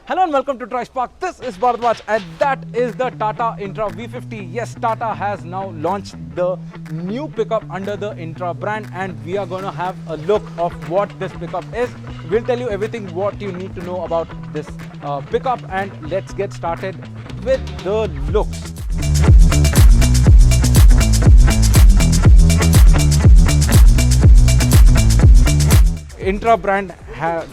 Hello and welcome to TriSpark. This is Bharadwaj and that is the Tata Intra V50. Yes, Tata has now launched the new pickup under the Intra brand and we are going to have a look of what this pickup is. We'll tell you everything what you need to know about this pickup, and let's get started with the looks. Intra brand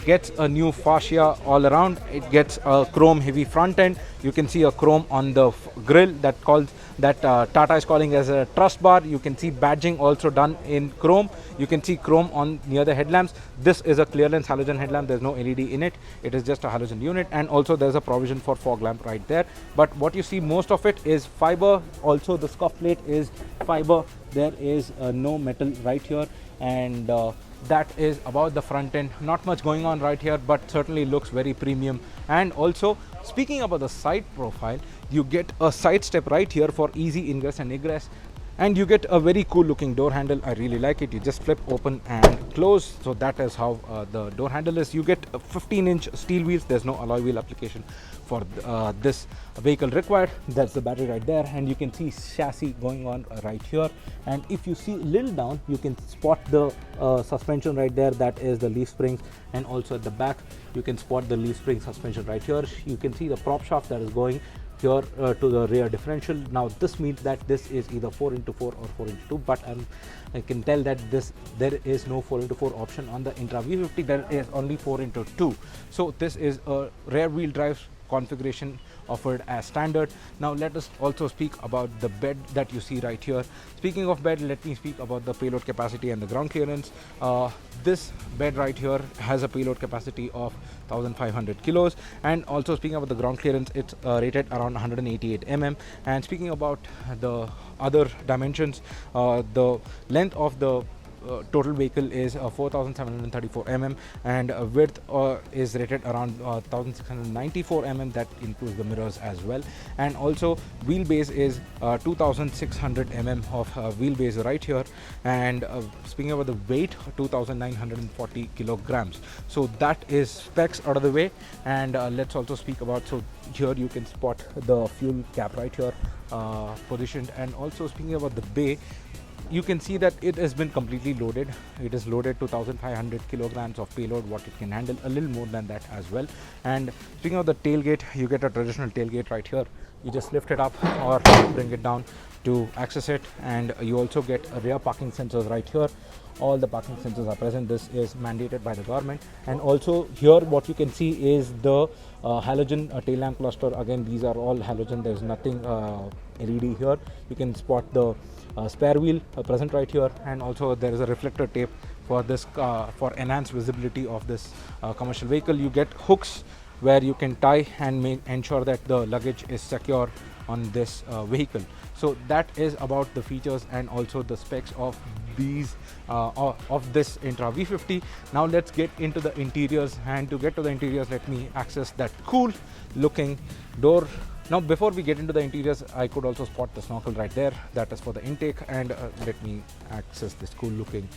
gets a new fascia all around. It gets a chrome heavy front end. You can see a chrome on the grill that Tata is calling as a trust bar. You can see badging also done in chrome. You can see chrome on near the headlamps. This is a clear lens halogen headlamp. There's no LED in it. It is just a halogen unit, and also there's a provision for fog lamp right there. But what you see most of it is fiber. Also the scuff plate is fiber. There is no metal right here, and that is about the front end. Not much going on right here, but certainly looks very premium. And also, speaking about the side profile, you get a side step right here for easy ingress and egress, and you get a very cool looking door handle. I really like it. You just flip open and close. So that is how the door handle is. You get 15-inch steel wheels. There's no alloy wheel application for this vehicle required. That's the battery right there, and you can see chassis going on right here. And if you see a little down, you can spot the suspension right there. That is the leaf springs, and also at the back you can spot the leaf spring suspension right here. You can see the prop shaft that is going here to the rear differential. Now this means that this is either 4x4 or 4x2, but I can tell that there is no 4x4 option on the Intra V50. There is only 4x2. So this is a rear wheel drive configuration offered as standard. Now let us also speak about the bed that you see right here. Speaking of bed, let me speak about the payload capacity and the ground clearance. This bed right here has a payload capacity of 1500 kilos, and also speaking about the ground clearance, it's rated around 188 mm. And speaking about the other dimensions, the length of the total vehicle is 4734 mm, and width is rated around 1694 mm. That includes the mirrors as well. And also wheelbase is 2600 mm of wheelbase right here. And speaking about the weight, 2940 kilograms. So that is specs out of the way. And let's also speak about, so here you can spot the fuel cap right here positioned. And also speaking about the bay, you can see that it has been completely loaded. It is loaded to 1500 kilograms of payload, what it can handle, a little more than that as well. And speaking of the tailgate, you get a traditional tailgate right here. You just lift it up or bring it down to access it, and you also get a rear parking sensors right here. All the parking sensors are present. This is mandated by the government. And also here what you can see is the halogen tail lamp cluster. Again, these are all halogen. There's nothing LED here. You can spot the spare wheel present right here, and also there is a reflector tape for this for enhanced visibility of this commercial vehicle. You get hooks where you can tie and ensure that the luggage is secure on this vehicle. So that is about the features and also the specs of these of this Intra V50. Now let's get into the interiors, and to get to the interiors, let me access that cool looking door. Now before we get into the interiors, I could also spot the snorkel right there. That is for the intake. And let me access this cool looking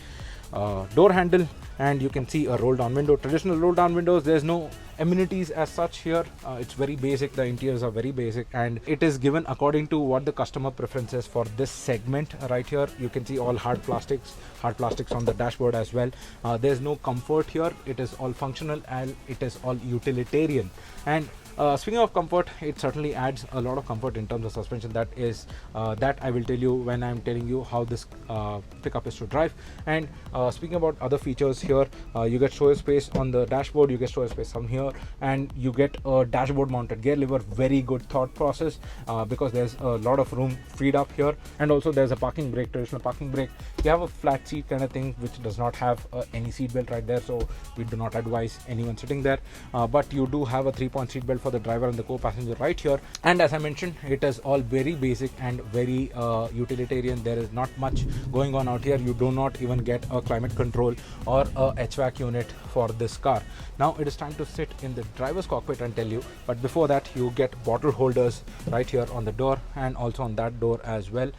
door handle, and you can see a roll down window. Traditional roll down windows. There's no amenities as such here. It's very basic. The interiors are very basic, and it is given according to what the customer preferences for this segment right here. You can see all hard plastics on the dashboard as well. There's no comfort here. It is all functional and it is all utilitarian. And speaking of comfort, it certainly adds a lot of comfort in terms of suspension. That is that I will tell you when I'm telling you how this pickup is to drive. And speaking about other features here, you get storage space on the dashboard. You get storage space on here, and you get a dashboard mounted gear lever. Very good thought process because there's a lot of room freed up here. And also there's a parking brake, traditional parking brake. You have a flat seat kind of thing which does not have any seat belt right there, so we do not advise anyone sitting there, but you do have a 3-point seat belt for the driver and the co-passenger right here. And as I mentioned, it is all very basic and very utilitarian. There is not much going on out here. You do not even get a climate control or a HVAC unit for this car. Now it is time to sit in the driver's cockpit and tell you, but before that you get bottle holders right here on the door and also on that door as well.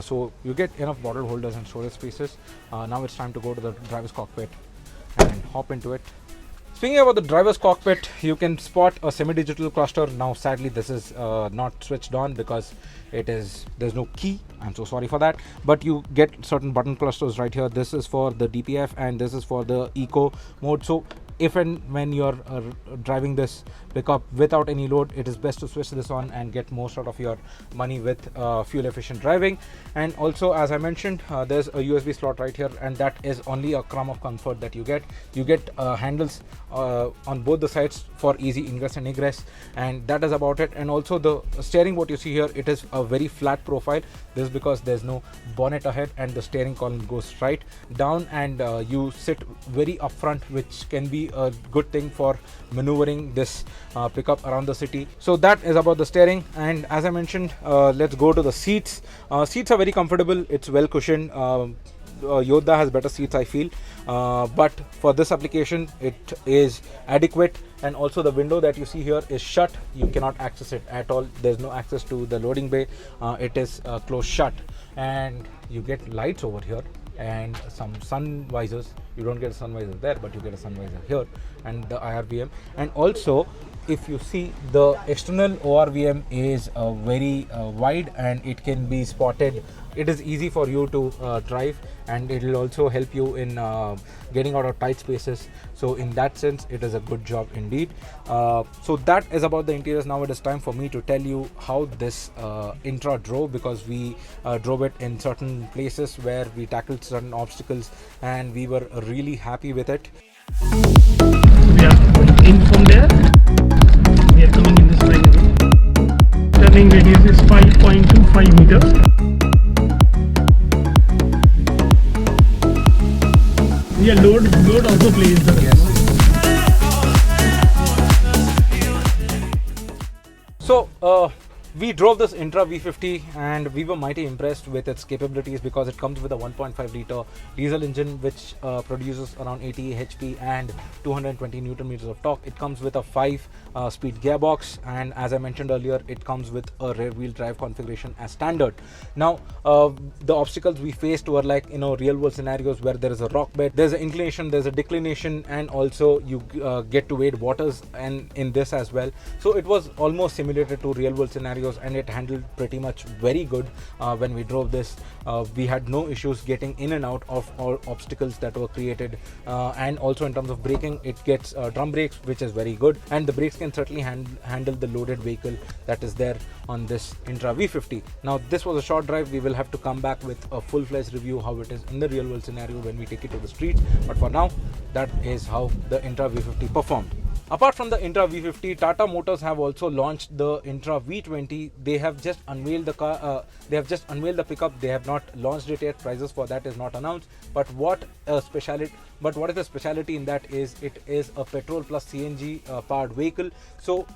So you get enough bottle holders and storage spaces. Now it's time to go to the driver's cockpit and hop into it. Speaking about the driver's cockpit, you can spot a semi-digital cluster. Now, sadly, this is not switched on because there's no key. I'm so sorry for that. But you get certain button clusters right here. This is for the DPF and this is for the eco mode. So if and when you're driving this pickup without any load, it is best to switch this on and get most out of your money with fuel efficient driving. And also, as I mentioned, there's a USB slot right here, and that is only a crumb of comfort that you get. You get handles on both the sides for easy ingress and egress, and that is about it. And also the steering, what you see here, it is a very flat profile. This is because there's no bonnet ahead and the steering column goes right down, and you sit very upfront, which can be a good thing for maneuvering this pickup around the city. So that is about the steering. And as I mentioned, let's go to the seats. Seats are very comfortable. It's well cushioned. Yodha has better seats, I feel, but for this application it is adequate. And also the window that you see here is shut. You cannot access it at all. There's no access to the loading bay. It is closed shut, and you get lights over here and some sun visors. You don't get a sun visor there, but you get a sun visor here, and the IRVM. And also, if you see, the external ORVM is very wide, and it can be spotted. It is easy for you to drive, and it will also help you in getting out of tight spaces. So in that sense, it is a good job indeed. So that is about the interiors. Now it is time for me to tell you how this Intra drove, because we drove it in certain places where we tackled certain obstacles, and we were really happy with it. We are going in from there. We are coming in this line. Turning radius is 5.25 meters. Yeah, load also plays the Yes. So we drove this Intra V50, and we were mighty impressed with its capabilities, because it comes with a 1.5 liter diesel engine which produces around 80 HP and 220 Newton meters of torque. It comes with a 5-speed gearbox, and as I mentioned earlier, it comes with a rear wheel drive configuration as standard. Now the obstacles we faced were like, real world scenarios where there is a rock bed, there's an inclination, there's a declination, and also you get to wade waters, and in this as well. So it was almost simulated to real world scenarios, and it handled pretty much very good. When we drove this, we had no issues getting in and out of all obstacles that were created, and also in terms of braking, it gets drum brakes, which is very good, and the brakes can certainly handle the loaded vehicle that is there on this Intra V50. Now this was a short drive. We will have to come back with a full-fledged review how it is in the real world scenario when we take it to the street, but for now, that is how the Intra V50 performed. Apart from the Intra V50, Tata Motors have also launched the Intra V20. They have just unveiled the car. They have just unveiled the pickup. They have not launched it yet. Prices for that is not announced. But what is the speciality in that is it is a petrol plus CNG powered vehicle. So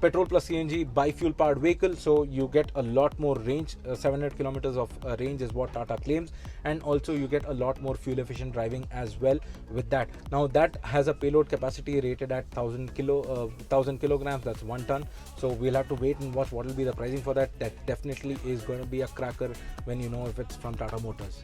petrol plus CNG bi-fuel powered vehicle, so you get a lot more range. 700 kilometers of range is what Tata claims, and also you get a lot more fuel efficient driving as well with that. Now that has a payload capacity rated at 1000 kilograms. That's 1 ton. So we'll have to wait and watch what will be the pricing for that. That definitely is going to be a cracker when you know if it's from Tata Motors.